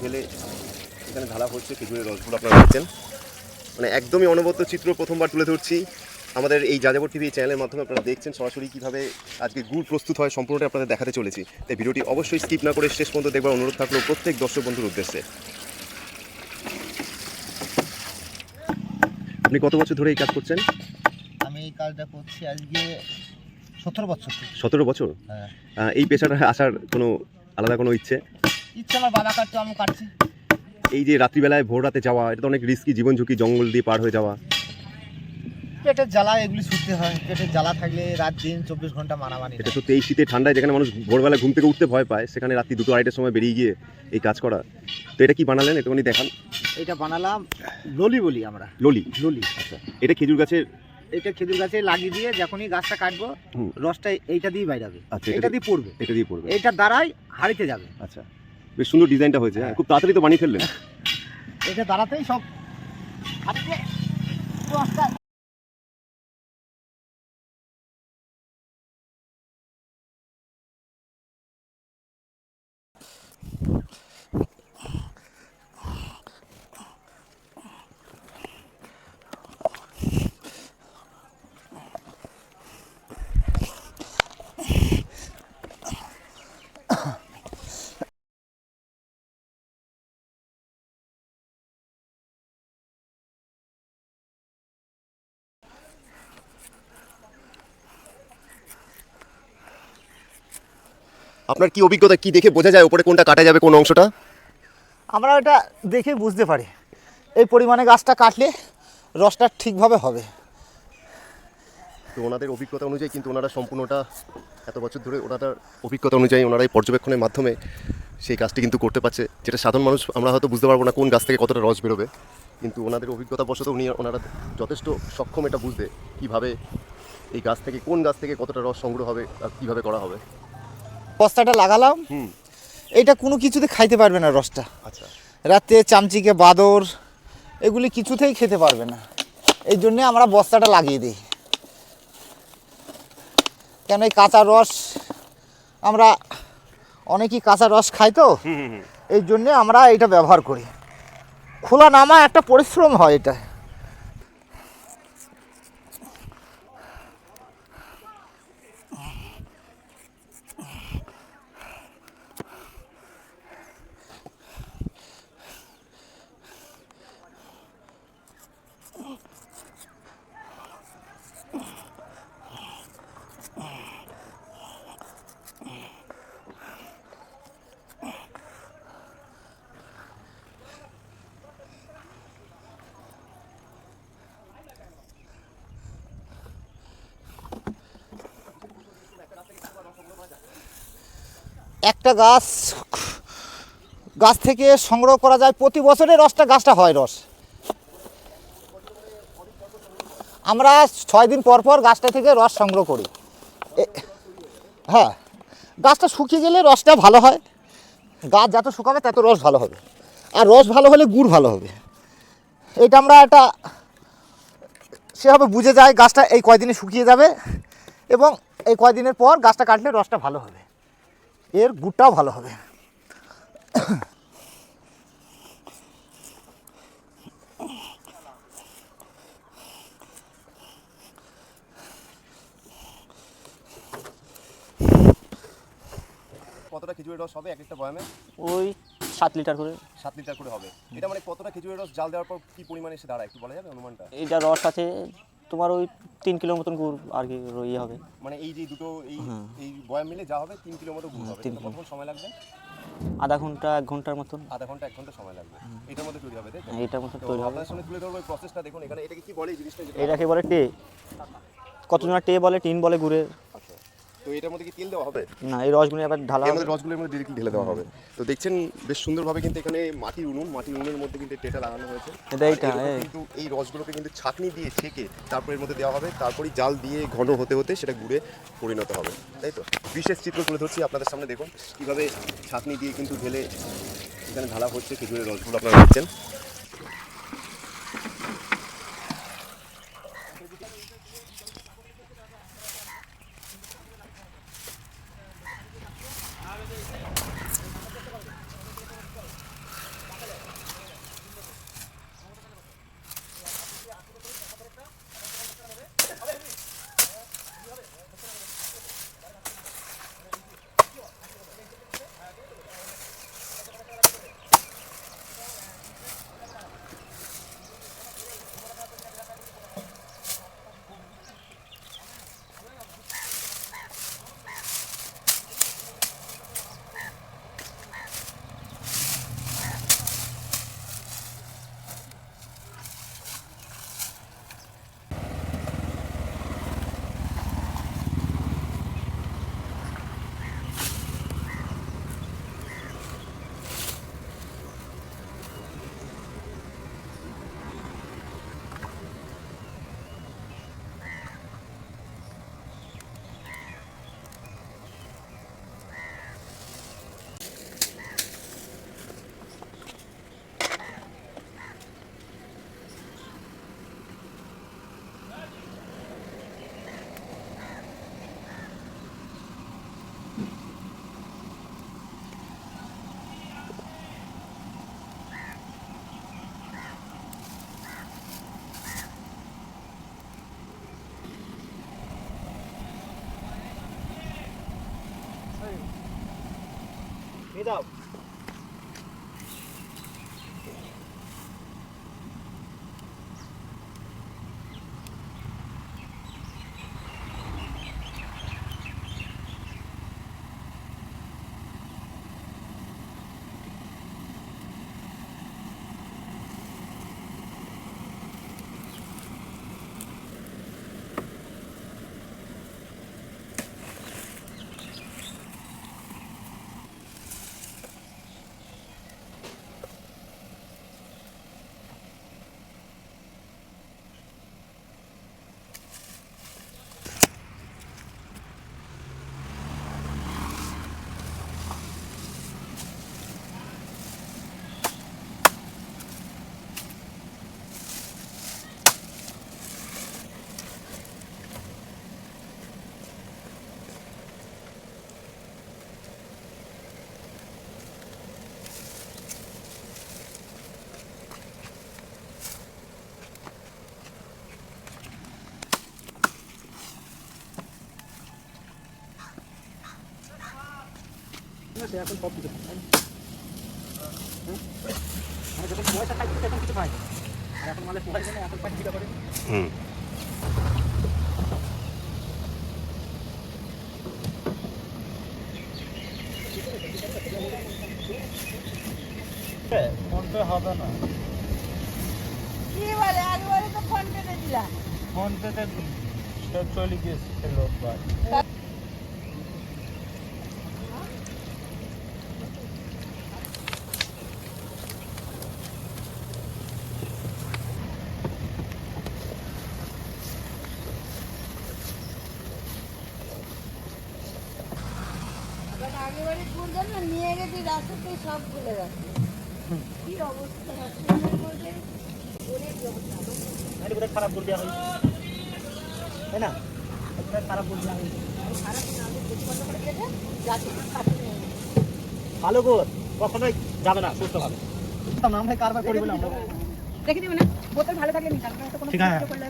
ঢেলে এখানে ঢালা হচ্ছে খেজুরের রসগুলো আপনারা দেখছেন। মানে একদমই অনবদ্য চিত্র প্রথমবার তুলে ধরছি আমাদের এই যাযাবর টিভি চ্যানেলের মাধ্যমে। আপনারা দেখছেন সরাসরি কীভাবে আজকে গুড় প্রস্তুত হয়, সম্পূর্ণটা আপনাদের দেখাতে চলেছি। তাই ভিডিওটি অবশ্যই স্কিপ না করে শেষ পর্যন্ত দেখবার অনুরোধ থাকলো প্রত্যেক দর্শক বন্ধুর উদ্দেশ্যে। আপনি কত বছর ধরে এই কাজ করছেন? আমি এই কাজটা করছি আজকে 17 বছর থেকে। 17 বছর? হ্যাঁ। এই পেশাটা আসার কোনো আলাদা কোনো ইচ্ছে? আমার বাবা কাটতো, আমি কাটছি। এই যে রাত্রিবেলায় ভোর রাতে যাওয়া, এটা তো অনেক রিস্কি, জীবন ঝুঁকি, জঙ্গল দিয়ে পার হয়ে যাওয়া। পেটের জ্বালা এগুলি ছুটতে হয়। পেটের জ্বালা থাকলে রাত দিন 24 ঘন্টা মানামানি। এটা তো এই শীতে ঠান্ডায় যেখানে মানুষ ভোরবেলা ঘুম থেকে উঠতে ভয় পায়, সেখানে রাত্রি 2-2:30টার সময় বেরিয়ে গিয়ে এই কাজ করা। তো এটা কি বানালেন, একটুখানি দেখান। এটা বানালাম ললি বলি আমরা। ললি? ললি। আচ্ছা, এটা খেজুর গাছের? এটা খেজুর গাছে লাগিয়ে দিয়ে যখনই গাছটা কাটবো রসটা এইটা দিয়ে বাইরাবে। আচ্ছা, এটা দিয়ে পড়বে। এটা দিয়ে পড়বে, এইটা দ্বারাই হাড়িতে যাবে। আচ্ছা, বেশ সুন্দর ডিজাইনটা হয়েছে। খুব তাড়াতাড়ি তো বানিয়ে ফেললেন। এটা দ্বারাতেই সব হাড়িতে রসটা। আপনার কি অভিজ্ঞতা, কি দেখে বোঝা যায় উপরে কোনটা কাটা যাবে, কোন অংশটা? আমরা এটা দেখে বুঝতে পারি এই পরিমাণে গাছটা কাটলে রসটা ঠিকভাবে হবে। তো ওনাদের অভিজ্ঞতা অনুযায়ী কিন্তু ওনারা সম্পূর্ণটা এত বছর ধরে ওনাদের অভিজ্ঞতা অনুযায়ী ওনারা এই পর্যবেক্ষণের মাধ্যমে সেই কাজটি কিন্তু করতে পারছে, যেটা সাধারণ মানুষ আমরা হয়তো বুঝতে পারবো না কোন গাছ থেকে কতটা রস বেরোবে। কিন্তু ওনাদের অভিজ্ঞতা বশত ওনারা যথেষ্ট সক্ষম এটা বুঝতে, কীভাবে এই গাছ থেকে কোন গাছ থেকে কতটা রস সংগ্রহ হবে আর কীভাবে করা হবে। বস্তাটা লাগালাম, এইটা কোনো কিছুতে খাইতে পারবে না রসটা। আচ্ছা, রাতে চামচিকে, বাদর এগুলি কিছুতেই খেতে পারবে না। এই জন্যে আমরা বস্তাটা লাগিয়ে দিই। কেন এই কাঁচা রস আমরা অনেকেই কাঁচা রস খাই, তো এই জন্যে আমরা এটা ব্যবহার করি। খোলা নামা একটা পরিশ্রম হয় এটা। একটা গাছ থেকে সংগ্রহ করা যায় প্রতি বছরে গাছটা হয় রস। আমরা 6 দিন পর পর গাছটা থেকে রস সংগ্রহ করি। হ্যাঁ, গাছটা শুকিয়ে গেলে রসটা ভালো হয়। গাছ যত শুকাবে তত রস ভালো হবে, আর রস ভালো হলে গুড় ভালো হবে। এটা আমরা সেভাবে বুঝে যায় গাছটা এই কয়দিনে শুকিয়ে যাবে, এবং এই কয়দিনের পর গাছটা কাটলে রসটা ভালো হবে, এর গুড়টাও ভালো হবে। কতটা খেজুরের রস হবে এক একটা বয়ামে? ওই 7 লিটার করে। 7 লিটার করে হবে। এটা মানে কতটা খেজুরের রস জাল দেওয়ার পর কি পরিমাণে এসে দাঁড়ায়, একটু বলা যাবে অনুমানটা? এইটা রস আছে তোমার ওই 3 কিলোর মতন গুড় আর কি ইয়ে হবে। মানে এই যে দুটো এই বয়াম মিলে যা হবে 3 কিলো মতো গুড় হবে। কতক্ষণ সময় লাগবে? আধা ঘন্টা 1 ঘন্টার মতন। আধা ঘন্টা 1 ঘন্টা সময় লাগবে এটার মধ্যে তৈরি হবে, তাই তো? এইটার মতন তৈরি হবে। আপনার সামনে তুলে ধরবো প্রসেসটা। দেখুন এখানে এটাকে কি বলে এই জিনিসটা? এটাকে বলে টে। কতজনা টে বলে, টিন বলে গুড়ের। আচ্ছা, তো এটার মধ্যে কি তেল দেওয়া হবে? না, এই রসগুলো আবার ঢালা হবে। রসগুলোর মধ্যে ডিরেক্টলি ঢেলে দেওয়া হবে। তো দেখছেন বেশ সুন্দরভাবে কিন্তু এখানে মাটির উনুনের মধ্যে কিন্তু টেটা লাগানো হয়েছে। কিন্তু এই রসগুলোকে কিন্তু ছাঁকনি দিয়ে ছেঁকে তারপর এর মধ্যে দেওয়া হবে, তারপরই জাল দিয়ে ঘন হতে হতে সেটা গুড়ে পরিণত হবে, তাই তো? বিশেষ চিত্র তুলে ধরছি আপনাদের সামনে। দেখুন কীভাবে ছাঁকনি দিয়ে কিন্তু ঢেলে এখানে ঢালা হচ্ছে খেজুরের রসগুলো, আপনারা দেখছেন। দাও। এখন সব কিছু মানে যখন পয়সা খাই তখন কিছু পাই আর এখন মানে পয়সা নেই, এখন পাই দিতে পারে। ফোনপে হবে না, কি বলে একবারে তো ফোন পেতে দিলা। ফোনপেতে সব চলে গেছে লোক ভাই। আবার আগেবারে বললাম না নিয়ে গেছি রাস্তাতে সব ভুলে গেছে। কি অবস্থা রাস্তার মধ্যে অনেক অবস্থা। আরে ওটা খারাপ বল দেওয়া হয়েছে, তাই না? ওটা খারাপ বল দেওয়া হয়েছে। খারাপ না আমি বন্ধ করে গেছে যাচ্ছে কাছে নিয়ে ভালো কর, কখনোই যাবে না সুস্থ ভাবে। আমরা কারবার করি বলে আমরা রেখে দিও না, বোতল ভালো থাকলে নিতাম না, কোনো ঠিক আছে। কিছু করলে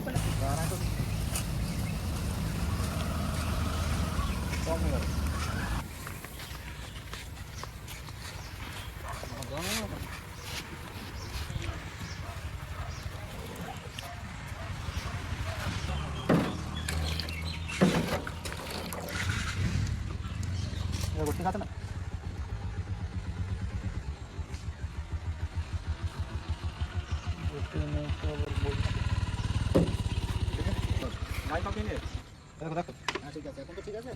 ঠিক আছে না? ঠিক আছে, এখন তো ঠিক আছে।